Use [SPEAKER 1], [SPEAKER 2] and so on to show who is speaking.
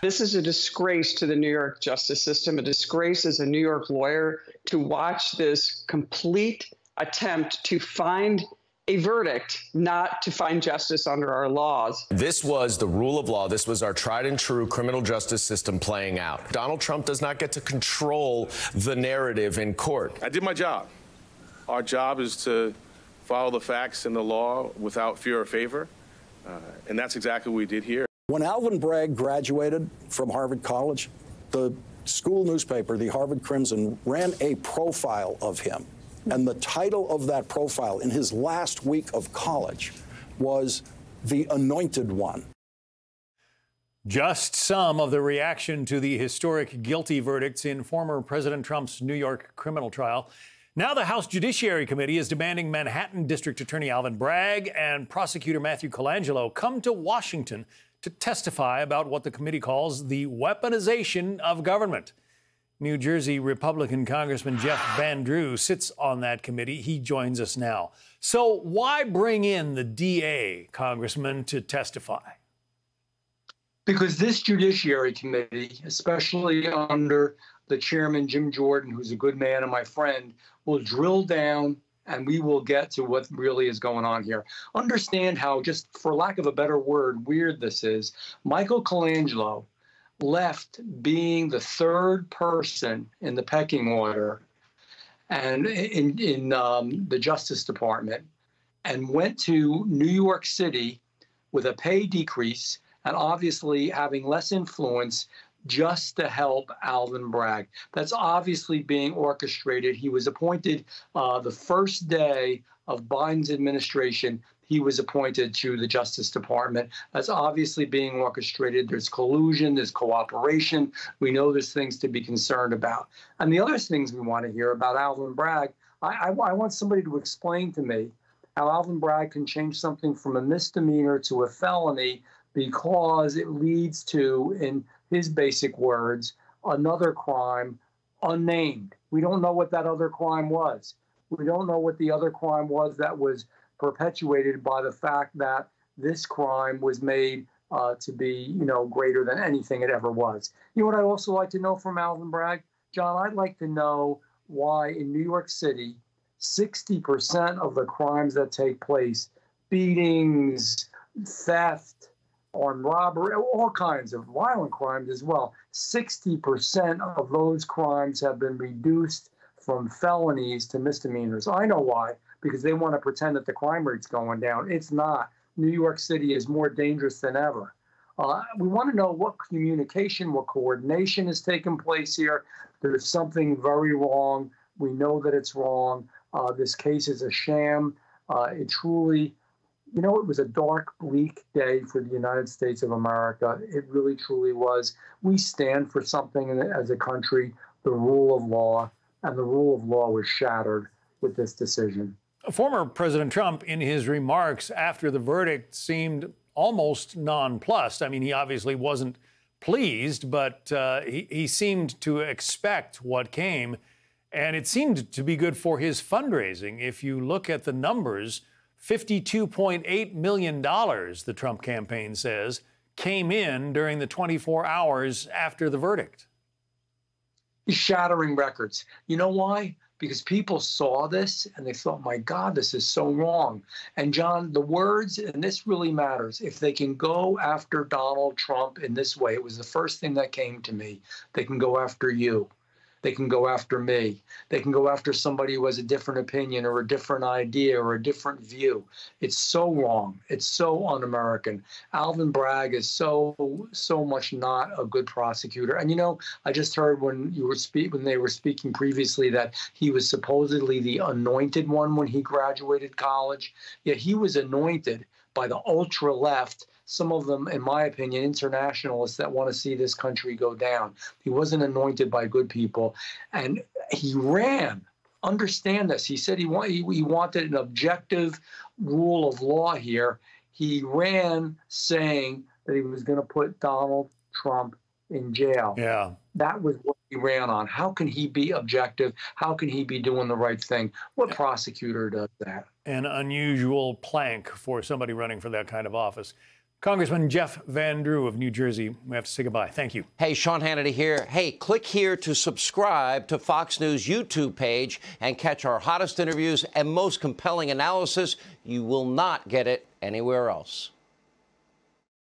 [SPEAKER 1] This is a disgrace to the New York justice system, a disgrace as a New York lawyer to watch this complete attempt to find a verdict, not to find justice under our laws.
[SPEAKER 2] This was the rule of law. This was our tried and true criminal justice system playing out. Donald Trump does not get to control the narrative in court.
[SPEAKER 3] I did my job. Our job is to follow the facts and the law without fear or favor, and that's exactly what we did here.
[SPEAKER 4] When Alvin Bragg graduated from Harvard College, the school newspaper, the Harvard Crimson, ran a profile of him. And the title of that profile in his last week of college was The Anointed One.
[SPEAKER 5] Just some of the reaction to the historic guilty verdicts in former President Trump's New York criminal trial. Now the House Judiciary Committee is demanding Manhattan District Attorney Alvin Bragg and prosecutor Matthew Colangelo come to Washington to testify about what the committee calls the weaponization of government. New Jersey Republican Congressman Jeff Van Drew sits on that committee. He joins us now. So why bring in the DA, Congressman, to testify?
[SPEAKER 6] Because this Judiciary Committee, especially under the chairman, Jim Jordan, who's a good man and my friend, will drill down and we will get to what really is going on here. Understand how, just for lack of a better word, weird this is. Michael Colangelo left being the third person in the pecking order and in the Justice Department and went to New York City with a pay decrease and obviously having less influence just to help Alvin Bragg. That's obviously being orchestrated. He was appointed the first day of Biden's administration. He was appointed to the Justice Department. That's obviously being orchestrated. There's collusion, there's cooperation. We know there's things to be concerned about. And the other things we want to hear about Alvin Bragg, I want somebody to explain to me how Alvin Bragg can change something from a misdemeanor to a felony because it leads to, in his basic words, another crime unnamed. We don't know what that other crime was. We don't know what the other crime was that was perpetuated by the fact that this crime was made to be, greater than anything it ever was. You know what I'd also like to know from Alvin Bragg? John, I'd like to know why in New York City, 60% of the crimes that take place, beatings, theft, armed robbery, all kinds of violent crimes as well, 60% of those crimes have been reduced from felonies to misdemeanors. I know why, because they want to pretend that the crime rate's going down. It's not. New York City is more dangerous than ever. We want to know what communication, what coordination has taken place here. There's something very wrong. We know that it's wrong. This case is a sham. It truly, it was a dark, bleak day for the United States of America. It really, truly was. We stand for something as a country, the rule of law, and the rule of law was shattered with this decision.
[SPEAKER 5] Former President Trump, in his remarks after the verdict, seemed almost nonplussed. I mean, he obviously wasn't pleased, but he seemed to expect what came, and it seemed to be good for his fundraising. If you look at the numbers, $52.8 million, the Trump campaign says, came in during the 24 hours after the verdict.
[SPEAKER 6] He's shattering records. You know why? Because people saw this and they thought, my God, this is so wrong. And John, the words, and this really matters, if they can go after Donald Trump in this way, it was the first thing that came to me, they can go after you. They can go after me. They can go after somebody who has a different opinion or a different idea or a different view. It's so wrong. It's so un-American. Alvin Bragg is so much not a good prosecutor. And I just heard when they were speaking previously that he was supposedly the anointed one when he graduated college. Yeah, he was anointed by the ultra left. Some of them, in my opinion, internationalists that want to see this country go down. He wasn't anointed by good people. And he ran. Understand this. He said he wanted an objective rule of law here. He ran saying that he was going to put Donald Trump in jail.
[SPEAKER 5] Yeah.
[SPEAKER 6] That was what he ran on. How can he be objective? How can he be doing the right thing? What prosecutor does that?
[SPEAKER 5] An unusual plank for somebody running for that kind of office. Congressman Jeff Van Drew of New Jersey, we have to say goodbye. Thank you.
[SPEAKER 7] Hey, Sean Hannity here. Hey, click here to subscribe to Fox News YouTube page and catch our hottest interviews and most compelling analysis. You will not get it anywhere else.